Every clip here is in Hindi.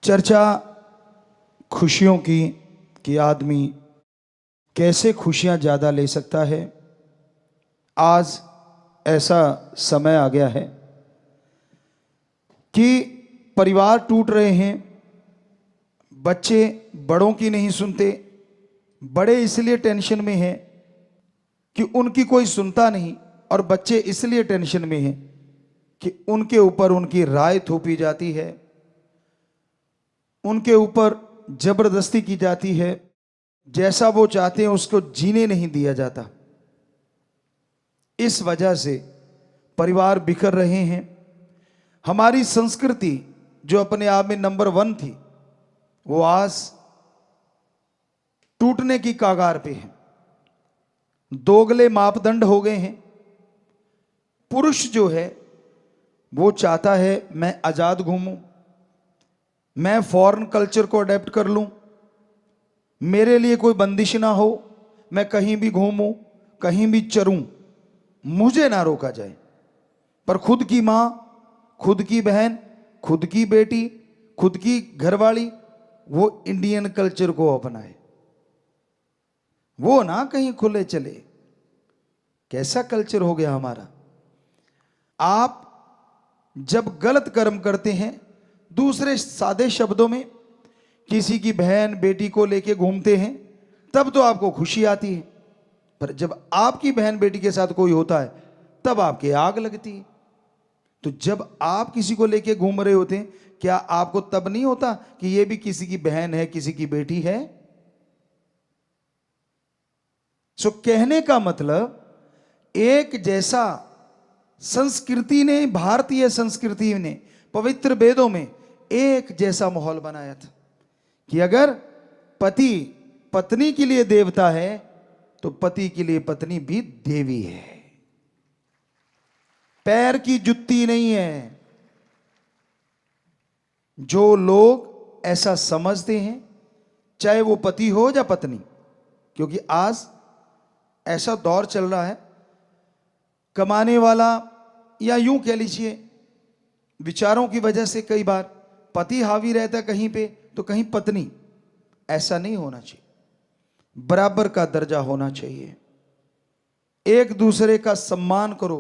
चर्चा खुशियों की कि आदमी कैसे खुशियां ज़्यादा ले सकता है। आज ऐसा समय आ गया है कि परिवार टूट रहे हैं, बच्चे बड़ों की नहीं सुनते, बड़े इसलिए टेंशन में हैं कि उनकी कोई सुनता नहीं, और बच्चे इसलिए टेंशन में हैं कि उनके ऊपर उनकी राय थोपी जाती है, उनके ऊपर जबरदस्ती की जाती है, जैसा वो चाहते हैं उसको जीने नहीं दिया जाता। इस वजह से परिवार बिखर रहे हैं। हमारी संस्कृति जो अपने आप में नंबर 1 थी, वो आज टूटने की कगार पे है। दोगले मापदंड हो गए हैं। पुरुष जो है वो चाहता है मैं आजाद घूमूं, मैं फॉरेन कल्चर को अडेप्ट कर लूं, मेरे लिए कोई बंदिश ना हो, मैं कहीं भी घूमूं, कहीं भी चरूं, मुझे ना रोका जाए। पर खुद की मां, खुद की बहन, खुद की बेटी, खुद की घरवाली वो इंडियन कल्चर को अपनाए, वो ना कहीं खुले चले। कैसा कल्चर हो गया हमारा। आप जब गलत कर्म करते हैं, दूसरे सादे शब्दों में किसी की बहन बेटी को लेके घूमते हैं, तब तो आपको खुशी आती है। पर जब आपकी बहन बेटी के साथ कोई होता है तब आपके आग लगती है। तो जब आप किसी को लेके घूम रहे होते हैं, क्या आपको तब नहीं होता कि ये भी किसी की बहन है, किसी की बेटी है? सो कहने का मतलब, एक जैसा संस्कृति ने, भारतीय संस्कृति ने पवित्र वेदों में एक जैसा माहौल बनाया था कि अगर पति पत्नी के लिए देवता है तो पति के लिए पत्नी भी देवी है, पैर की जुत्ती नहीं है। जो लोग ऐसा समझते हैं, चाहे वो पति हो या पत्नी, क्योंकि आज ऐसा दौर चल रहा है, कमाने वाला, या यूं कह लीजिए विचारों की वजह से कई बार पति हावी रहता है कहीं पे तो कहीं पत्नी। ऐसा नहीं होना चाहिए, बराबर का दर्जा होना चाहिए। एक दूसरे का सम्मान करो,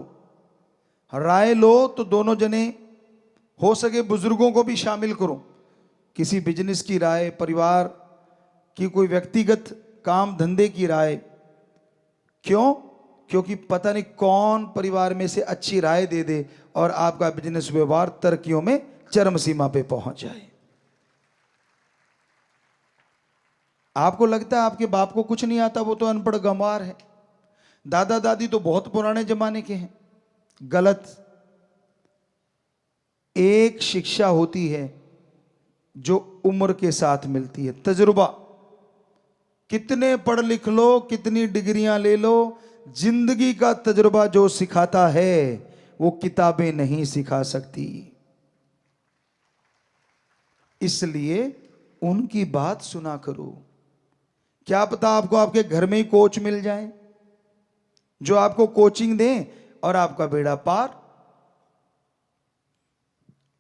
राय लो तो दोनों जने, हो सके बुजुर्गों को भी शामिल करो। किसी बिजनेस की राय, परिवार की कोई व्यक्तिगत काम धंधे की राय। क्यों? क्योंकि पता नहीं कौन परिवार में से अच्छी राय दे दे और आपका बिजनेस व्यवहार तरक्कियों में चरम सीमा पे पहुंच जाए। आपको लगता है आपके बाप को कुछ नहीं आता, वो तो अनपढ़ गंवार है। दादा दादी तो बहुत पुराने जमाने के हैं। गलत। एक शिक्षा होती है जो उम्र के साथ मिलती है, तजुर्बा। कितने पढ़ लिख लो, कितनी डिग्रियां ले लो, जिंदगी का तजुर्बा जो सिखाता है वो किताबें नहीं सिखा सकती। इसलिए उनकी बात सुना करो। क्या पता आपको आपके घर में ही कोच मिल जाए जो आपको कोचिंग दें और आपका बेड़ा पार।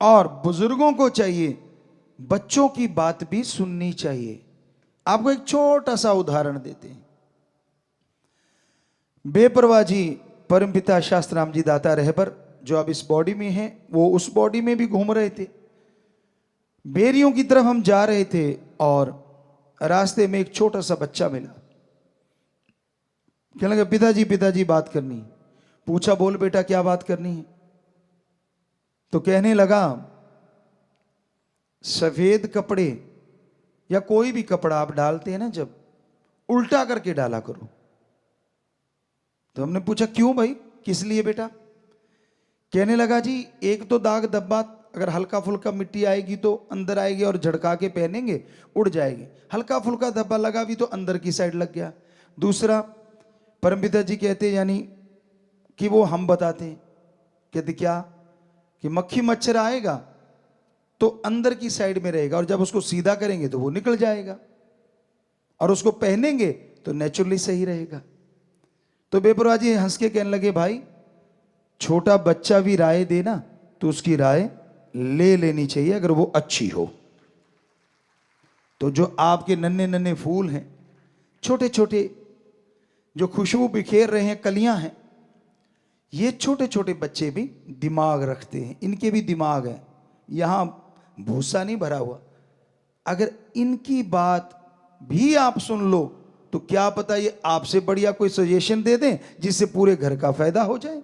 और बुजुर्गों को चाहिए बच्चों की बात भी सुननी चाहिए। आपको एक छोटा सा उदाहरण देते हैं। बेपरवाह जी परमपिता शास्त्राम जी दाता रहबर, जो अब इस बॉडी में हैं, वो उस बॉडी में भी घूम रहे थे। बेरियों की तरफ हम जा रहे थे और रास्ते में एक छोटा सा बच्चा मिला। कहने लगा पिताजी पिताजी बात करनी है। पूछा बोल बेटा क्या बात करनी है? तो कहने लगा सफेद कपड़े या कोई भी कपड़ा आप डालते हैं ना, जब उल्टा करके डाला करो। तो हमने पूछा क्यों भाई, किस लिए बेटा? कहने लगा जी एक तो दाग धब्बा, अगर हल्का फुल्का मिट्टी आएगी तो अंदर आएगी और झड़का के पहनेंगे उड़ जाएगी, हल्का फुल्का धब्बा लगा भी तो अंदर की साइड लग गया। दूसरा, परमपिता जी कहते यानी कि वो हम बताते हैं, कहते क्या कि मक्खी मच्छर आएगा तो अंदर की साइड में रहेगा और जब उसको सीधा करेंगे तो वो निकल जाएगा, और उसको पहनेंगे तो नेचुरली सही रहेगा। तो बेपरवाह जी हंस के कहने लगे भाई छोटा बच्चा भी राय देना तो उसकी राय ले लेनी चाहिए अगर वो अच्छी हो। तो जो आपके नन्हे नन्हे फूल हैं, छोटे छोटे जो खुशबू बिखेर रहे हैं, कलियां हैं, ये छोटे छोटे बच्चे भी दिमाग रखते हैं, इनके भी दिमाग है, यहां भूसा नहीं भरा हुआ। अगर इनकी बात भी आप सुन लो तो क्या पता ये आपसे बढ़िया कोई सजेशन दे दें जिससे पूरे घर का फायदा हो जाए।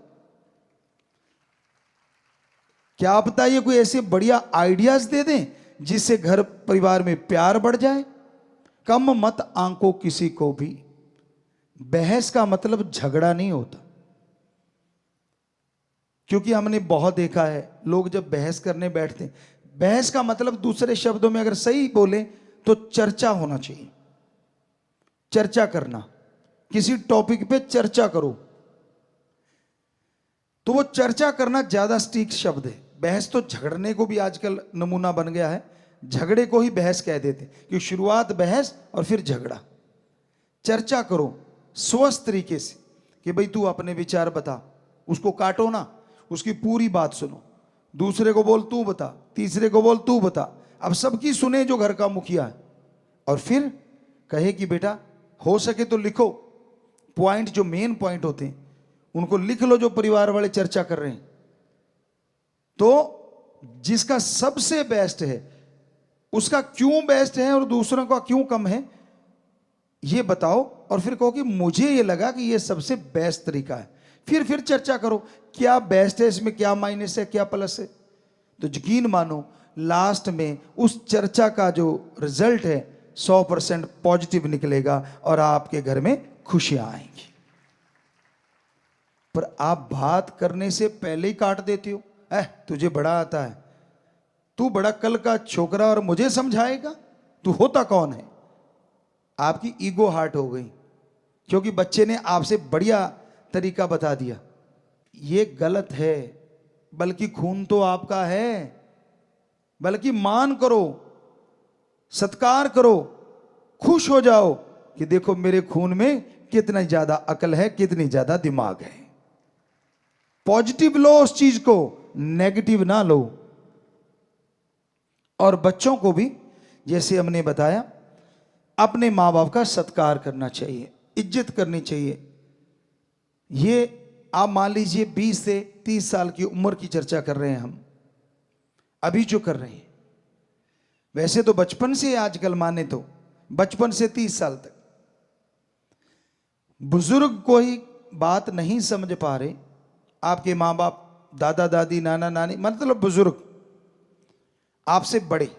क्या पता ये कोई ऐसे बढ़िया आइडियाज दे दें जिससे घर परिवार में प्यार बढ़ जाए। कम मत आंको किसी को भी। बहस का मतलब झगड़ा नहीं होता, क्योंकि हमने बहुत देखा है लोग जब बहस करने बैठते हैं, बहस का मतलब दूसरे शब्दों में अगर सही बोले तो चर्चा होना चाहिए। चर्चा करना, किसी टॉपिक पे चर्चा करो, तो वो चर्चा करना ज्यादा सटीक शब्द है। बहस तो झगड़ने को भी आजकल नमूना बन गया है, झगड़े को ही बहस कह देते कि शुरुआत बहस और फिर झगड़ा। चर्चा करो स्वस्थ तरीके से कि भाई तू अपने विचार बता, उसको काटो ना, उसकी पूरी बात सुनो, दूसरे को बोल तू बता, तीसरे को बोल तू बता। अब सबकी सुने जो घर का मुखिया है, और फिर कहे कि बेटा हो सके तो लिखो पॉइंट, जो मेन पॉइंट होते हैं उनको लिख लो जो परिवार वाले चर्चा कर रहे हैं। तो जिसका सबसे बेस्ट है उसका क्यों बेस्ट है और दूसरों का क्यों कम है ये बताओ, और फिर कहो कि मुझे ये लगा कि ये सबसे बेस्ट तरीका है। फिर चर्चा करो क्या बेस्ट है, इसमें क्या माइनस है, क्या प्लस है। तो यकीन मानो लास्ट में उस चर्चा का जो रिजल्ट है 100% पॉजिटिव निकलेगा और आपके घर में खुशियां आएंगी। पर आप बात करने से पहले ही काट देते हो, तुझे बड़ा आता है, तू बड़ा कल का छोकरा और मुझे समझाएगा, तू होता कौन है। आपकी ईगो हार्ट हो गई क्योंकि बच्चे ने आपसे बढ़िया तरीका बता दिया। ये गलत है, बल्कि खून तो आपका है, बल्कि मान करो, सत्कार करो, खुश हो जाओ कि देखो मेरे खून में कितना ज्यादा अकल है, कितनी ज्यादा दिमाग है। पॉजिटिव लो उस चीज को, नेगेटिव ना लो। और बच्चों को भी जैसे हमने बताया अपने मां बाप का सत्कार करना चाहिए, इज्जत करनी चाहिए। ये आप मान लीजिए 20 से 30 साल की उम्र की चर्चा कर रहे हैं हम अभी जो कर रहे हैं, वैसे तो बचपन से आजकल माने तो बचपन से 30 साल तक बुजुर्ग कोई बात नहीं समझ पा रहे, आपके मां बाप, दादा दादी, नाना नानी, मतलब बुजुर्ग आपसे बड़े,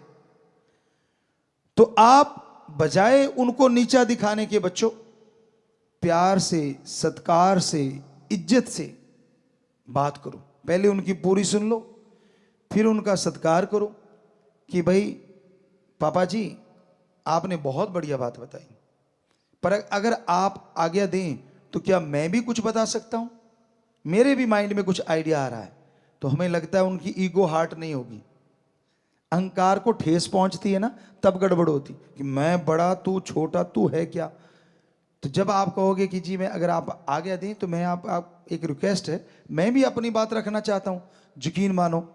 तो आप बजाय उनको नीचा दिखाने के बच्चों प्यार से, सत्कार से, इज्जत से बात करो। पहले उनकी पूरी सुन लो, फिर उनका सत्कार करो कि भाई पापा जी आपने बहुत बढ़िया बात बताई, पर अगर आप आज्ञा दें तो क्या मैं भी कुछ बता सकता हूं, मेरे भी माइंड में कुछ आइडिया आ रहा है। तो हमें लगता है उनकी ईगो हार्ट नहीं होगी, अहंकार को ठेस पहुंचती है ना, तब गड़बड़ होती कि मैं बड़ा तू छोटा, तू है क्या। तो जब आप कहोगे कि जी मैं, अगर आप आज्ञा दें तो मैं आप एक रिक्वेस्ट है, मैं भी अपनी बात रखना चाहता हूं, यकीन मानो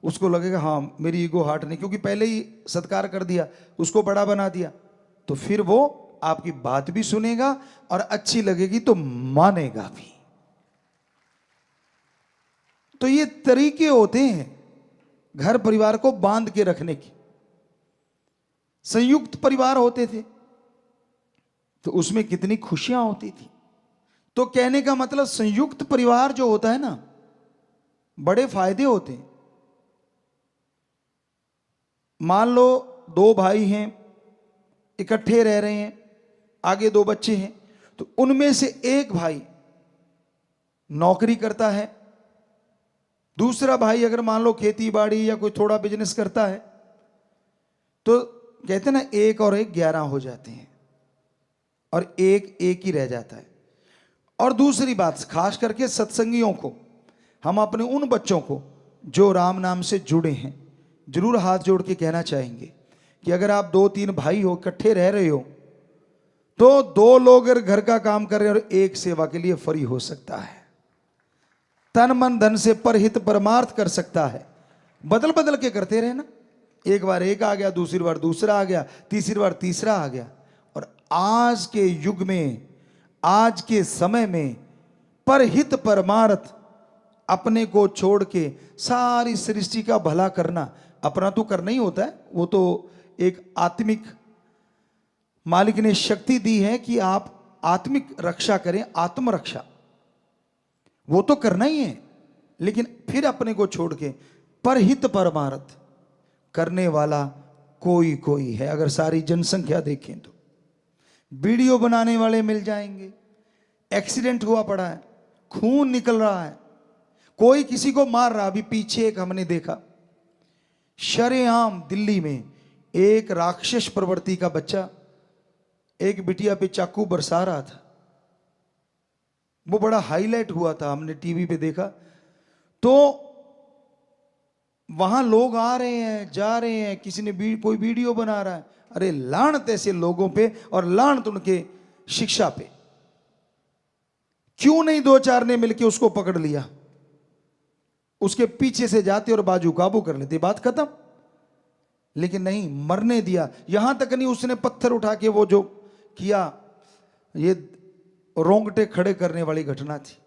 उसको लगेगा हाँ मेरी ईगो हार्ट नहीं, क्योंकि पहले ही सत्कार कर दिया, उसको बड़ा बना दिया, तो फिर वो आपकी बात भी सुनेगा और अच्छी लगेगी तो मानेगा भी। तो ये तरीके होते हैं घर परिवार को बांध के रखने की। संयुक्त परिवार होते थे तो उसमें कितनी खुशियां होती थी। तो कहने का मतलब संयुक्त परिवार जो होता है ना, बड़े फायदे होते हैं। मान लो 2 भाई हैं, इकट्ठे रह रहे हैं, आगे 2 बच्चे हैं, तो उनमें से एक भाई नौकरी करता है, दूसरा भाई अगर मान लो खेती बाड़ी या कोई थोड़ा बिजनेस करता है, तो कहते हैं ना 1 और 1 11 हो जाते हैं और एक ही रह जाता है। और दूसरी बात, खास करके सत्संगियों को, हम अपने उन बच्चों को जो राम नाम से जुड़े हैं जरूर हाथ जोड़ के कहना चाहेंगे कि अगर आप 2-3 भाई हो, इकट्ठे रह रहे हो, तो 2 लोग अगर घर का काम कर रहे हैं और एक सेवा के लिए फ्री हो सकता है, तन मन धन से परहित परमार्थ कर सकता है। बदल बदल के करते रहे ना, एक बार एक आ गया, दूसरी बार दूसरा आ गया, तीसरी बार तीसरा आ गया। और आज के युग में, आज के समय में परहित परमार्थ अपने को छोड़ के सारी सृष्टि का भला करना, अपना तो करना ही होता है, वो तो एक आत्मिक मालिक ने शक्ति दी है कि आप आत्मिक रक्षा करें, आत्मरक्षा वो तो करना ही है। लेकिन फिर अपने को छोड़ के परहित परमार्थ करने वाला कोई कोई है। अगर सारी जनसंख्या देखें तो वीडियो बनाने वाले मिल जाएंगे, एक्सीडेंट हुआ पड़ा है, खून निकल रहा है, कोई किसी को मार रहा। अभी पीछे एक हमने देखा, शरेआम दिल्ली में एक राक्षस प्रवृत्ति का बच्चा एक बिटिया पे चाकू बरसा रहा था। वो बड़ा हाईलाइट हुआ था, हमने टीवी पे देखा। तो वहां लोग आ रहे हैं, जा रहे हैं, किसी ने कोई वीडियो बना रहा है। अरे लानत ऐसे लोगों पे और लानत उनके शिक्षा पे। क्यों नहीं दो चार ने मिलके उसको पकड़ लिया, उसके पीछे से जाते और बाजू काबू कर लेते, बात खत्म। लेकिन नहीं, मरने दिया। यहां तक नहीं, उसने पत्थर उठा के वो जो किया, ये रोंगटे खड़े करने वाली घटना थी।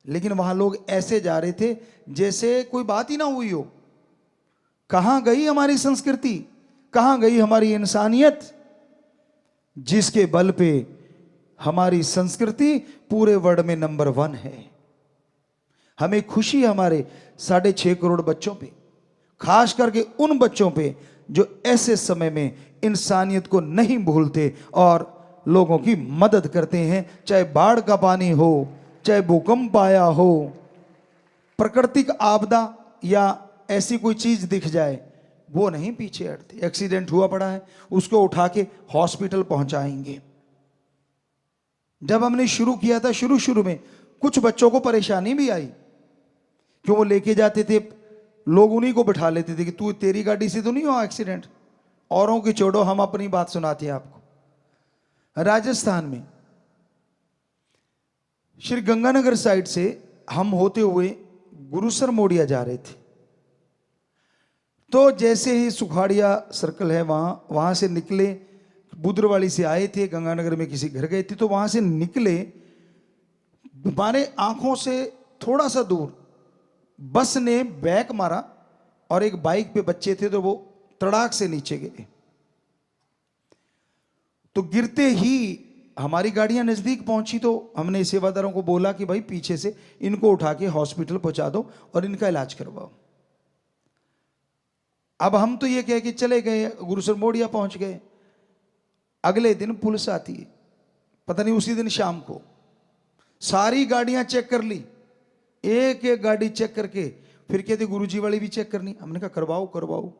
लेकिन वहां लोग ऐसे जा रहे थे जैसे कोई बात ही ना हुई हो। कहां गई हमारी संस्कृति, कहां गई हमारी इंसानियत, जिसके बल पे हमारी संस्कृति पूरे वर्ल्ड में नंबर 1 है। हमें खुशी हमारे 6.5 करोड़ बच्चों पे, खास करके उन बच्चों पे जो ऐसे समय में इंसानियत को नहीं भूलते और लोगों की मदद करते हैं। चाहे बाढ़ का पानी हो, चाहे भूकंप आया हो, प्राकृतिक आपदा या ऐसी कोई चीज दिख जाए, वो नहीं पीछे हटते। एक्सीडेंट हुआ पड़ा है, उसको उठा के हॉस्पिटल पहुंचाएंगे। जब हमने शुरू किया था, शुरू में कुछ बच्चों को परेशानी भी आई, क्यों वो लेके जाते थे, लोग उन्हीं को बिठा लेते थे कि तू, तेरी गाड़ी से तो नहीं हुआ एक्सीडेंट, औरों की छोड़ो, हम अपनी बात सुनाते हैं आपको। राजस्थान में श्री गंगानगर साइड से हम होते हुए गुरुसर मोड़िया जा रहे थे। तो जैसे ही सुखाड़िया सर्कल है, वहां से निकले, बुद्रवाली से आए थे, गंगानगर में किसी घर गए थे, तो वहां से निकले, हमारे आंखों से थोड़ा सा दूर बस ने बैक मारा और एक बाइक पे बच्चे थे, तो वो तड़ाक से नीचे गिरे। तो गिरते ही हमारी गाड़ियां नजदीक पहुंची, तो हमने सेवादारों को बोला कि भाई पीछे से इनको उठा के हॉस्पिटल पहुंचा दो और इनका इलाज करवाओ। अब हम तो ये कह के चले गए, गुरुसर मोड़िया पहुंच गए। अगले दिन पुलिस आती है, पता नहीं उसी दिन शाम को, सारी गाड़ियां चेक कर ली, एक एक गाड़ी चेक करके फिर कहते गुरुजी वाली भी चेक करनी। हमने कहा करवाओ।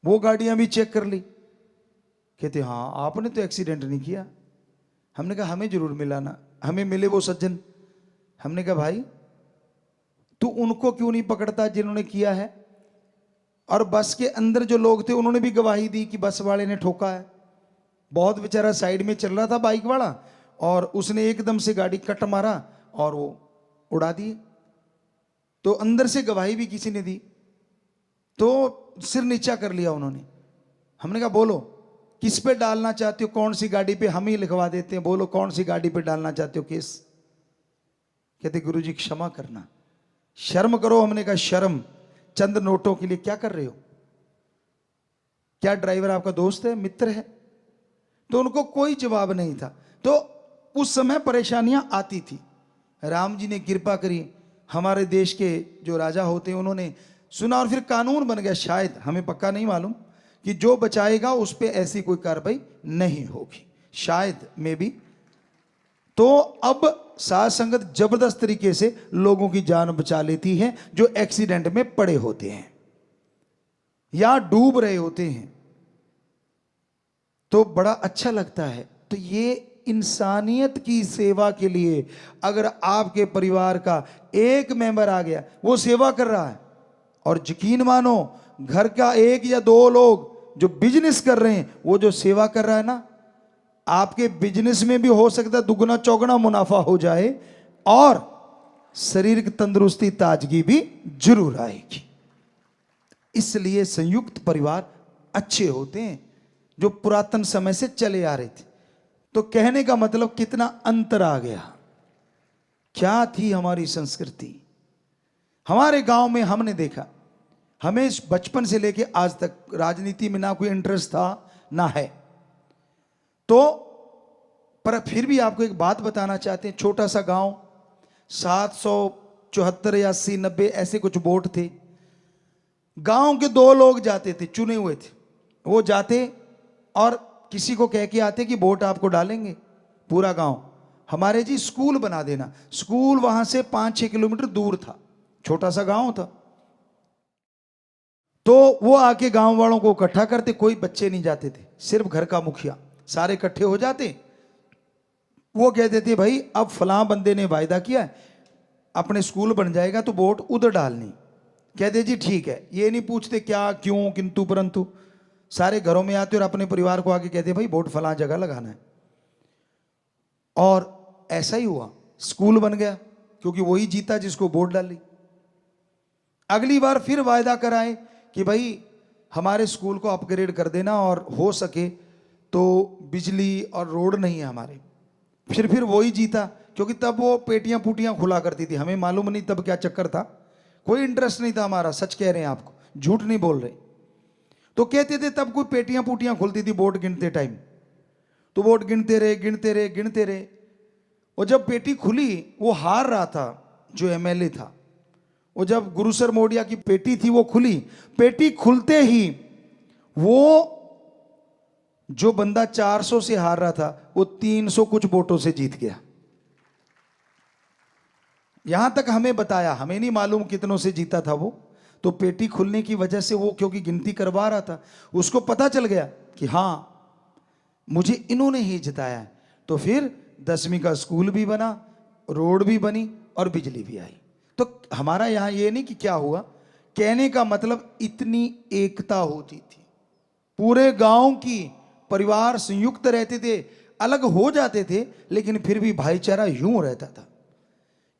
वो गाड़ियां भी चेक कर ली, कहते हाँ आपने तो एक्सीडेंट नहीं किया। हमने कहा हमें जरूर मिला ना, हमें मिले वो सज्जन। हमने कहा भाई तू उनको क्यों नहीं पकड़ता जिन्होंने किया है? और बस के अंदर जो लोग थे उन्होंने भी गवाही दी कि बस वाले ने ठोका है। बहुत बेचारा साइड में चल रहा था बाइक वाला, और उसने एकदम से गाड़ी कट मारा और वो उड़ा दिए। तो अंदर से गवाही भी किसी ने दी, तो सिर नीचा कर लिया उन्होंने। हमने कहा बोलो किस पे डालना चाहते हो, कौन सी गाड़ी पे, हम ही लिखवा देते हैं, बोलो कौन सी गाड़ी पे डालना चाहते हो केस। कहते गुरुजी क्षमा करना, शर्म करो। हमने कहा शर्म, चंद नोटों के लिए क्या कर रहे हो? क्या ड्राइवर आपका दोस्त है, मित्र है? तो उनको कोई जवाब नहीं था। तो उस समय परेशानियां आती थी। राम जी ने कृपा करी, हमारे देश के जो राजा होते हैं उन्होंने सुना और फिर कानून बन गया, शायद हमें पक्का नहीं मालूम, कि जो बचाएगा उस पर ऐसी कोई कार्रवाई नहीं होगी, शायद में भी। तो अब साध संगत जबरदस्त तरीके से लोगों की जान बचा लेती है जो एक्सीडेंट में पड़े होते हैं या डूब रहे होते हैं, तो बड़ा अच्छा लगता है। तो ये इंसानियत की सेवा के लिए अगर आपके परिवार का एक मेंबर आ गया, वो सेवा कर रहा है, और यकीन मानो घर का 1 या 2 लोग जो बिजनेस कर रहे हैं, वो जो सेवा कर रहा है ना, आपके बिजनेस में भी हो सकता है दुगना चौगुना मुनाफा हो जाए और शरीर की तंदुरुस्ती ताजगी भी जरूर आएगी। इसलिए संयुक्त परिवार अच्छे होते हैं, जो पुरातन समय से चले आ रहे थे। तो कहने का मतलब कितना अंतर आ गया। क्या थी हमारी संस्कृति। हमारे गांव में हमने देखा, हमें बचपन से लेके आज तक राजनीति में ना कोई इंटरेस्ट था ना है, तो पर फिर भी आपको एक बात बताना चाहते हैं। छोटा सा गांव, 774 या 80 90 ऐसे कुछ वोट थे। गांव के 2 लोग जाते थे, चुने हुए थे, वो जाते और किसी को कह के आते कि वोट आपको डालेंगे। पूरा गांव, हमारे जी स्कूल बना देना। स्कूल वहां से 5-6 किलोमीटर दूर था, छोटा सा गांव था। तो वो आके गांव वालों को इकट्ठा करते, कोई बच्चे नहीं जाते थे, सिर्फ घर का मुखिया, सारे इकट्ठे हो जाते। वो कहते थे भाई अब फलां बंदे ने वायदा किया है, अपने स्कूल बन जाएगा तो वोट उधर डालनी। कहते जी ठीक है, ये नहीं पूछते क्या क्यों किंतु परंतु, सारे घरों में आते और अपने परिवार को आके कहते भाई वोट फलां जगह लगाना है। और ऐसा ही हुआ, स्कूल बन गया, क्योंकि वही जीता जिसको वोट डाली। अगली बार फिर वायदा कराए कि भाई हमारे स्कूल को अपग्रेड कर देना और हो सके तो बिजली और रोड नहीं है हमारे। फिर वही जीता, क्योंकि तब वो पेटियां पुटियां खुला करती थी। हमें मालूम नहीं तब क्या चक्कर था, कोई इंटरेस्ट नहीं था हमारा, सच कह रहे हैं आपको, झूठ नहीं बोल रहे। तो कहते थे तब कोई पेटियां पुटियां खुलती थी वोट गिनते टाइम, तो वोट गिनते रहे गिनते रहे गिनते रहे। और जब पेटी खुली, वो हार रहा था जो एमएलए था, वो जब गुरुसर मोडिया की पेटी थी वो खुली, पेटी खुलते ही वो जो बंदा 400 से हार रहा था वो 300 कुछ वोटों से जीत गया। यहां तक हमें बताया, हमें नहीं मालूम कितनों से जीता था वो। तो पेटी खुलने की वजह से वो क्योंकि गिनती करवा रहा था, उसको पता चल गया कि हां मुझे इन्होंने ही जिताया है। तो फिर 10वीं का स्कूल भी बना, रोड भी बनी और बिजली भी आई। तो हमारा यहां ये नहीं कि क्या हुआ, कहने का मतलब इतनी एकता होती थी, पूरे गांव की परिवार संयुक्त रहते थे, अलग हो जाते थे लेकिन फिर भी भाईचारा यूं रहता था।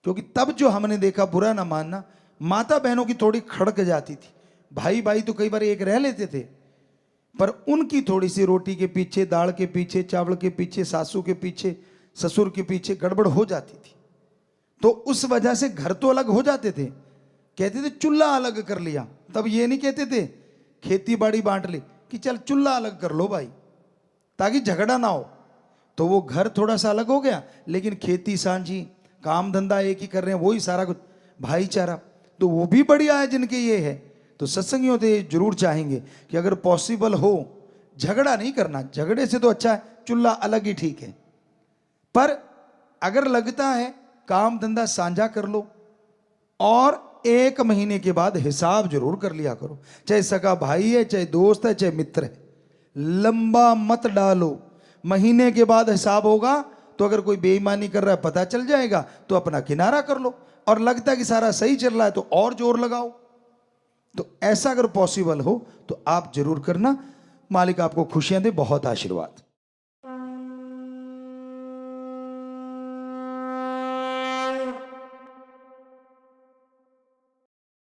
क्योंकि तब जो हमने देखा, बुरा ना मानना, माता बहनों की थोड़ी खड़क जाती थी, भाई भाई तो कई बार एक रह लेते थे, पर उनकी थोड़ी सी रोटी के पीछे, दाल के पीछे, चावल के पीछे, सासू के पीछे, ससुर के पीछे गड़बड़ हो जाती थी। तो उस वजह से घर तो अलग हो जाते थे, कहते थे चूल्हा अलग कर लिया। तब ये नहीं कहते थे खेती बाड़ी बांट ली, कि चल चूल्हा अलग कर लो भाई, ताकि झगड़ा ना हो। तो वो घर थोड़ा सा अलग हो गया, लेकिन खेती सांझी, काम धंधा एक ही कर रहे हैं, वही सारा कुछ भाईचारा। तो वो भी बढ़िया है जिनके ये है। तो सत्संगियों से जरूर चाहेंगे कि अगर पॉसिबल हो, झगड़ा नहीं करना, झगड़े से तो अच्छा है चूल्हा अलग ही ठीक है। पर अगर लगता है काम धंधा साझा कर लो, और 1 महीने के बाद हिसाब जरूर कर लिया करो, चाहे सगा भाई है, चाहे दोस्त है, चाहे मित्र है, लंबा मत डालो। महीने के बाद हिसाब होगा, तो अगर कोई बेईमानी कर रहा है पता चल जाएगा, तो अपना किनारा कर लो, और लगता है कि सारा सही चल रहा है तो और जोर लगाओ। तो ऐसा अगर पॉसिबल हो तो आप जरूर करना। मालिक आपको खुशियां दे, बहुत आशीर्वाद।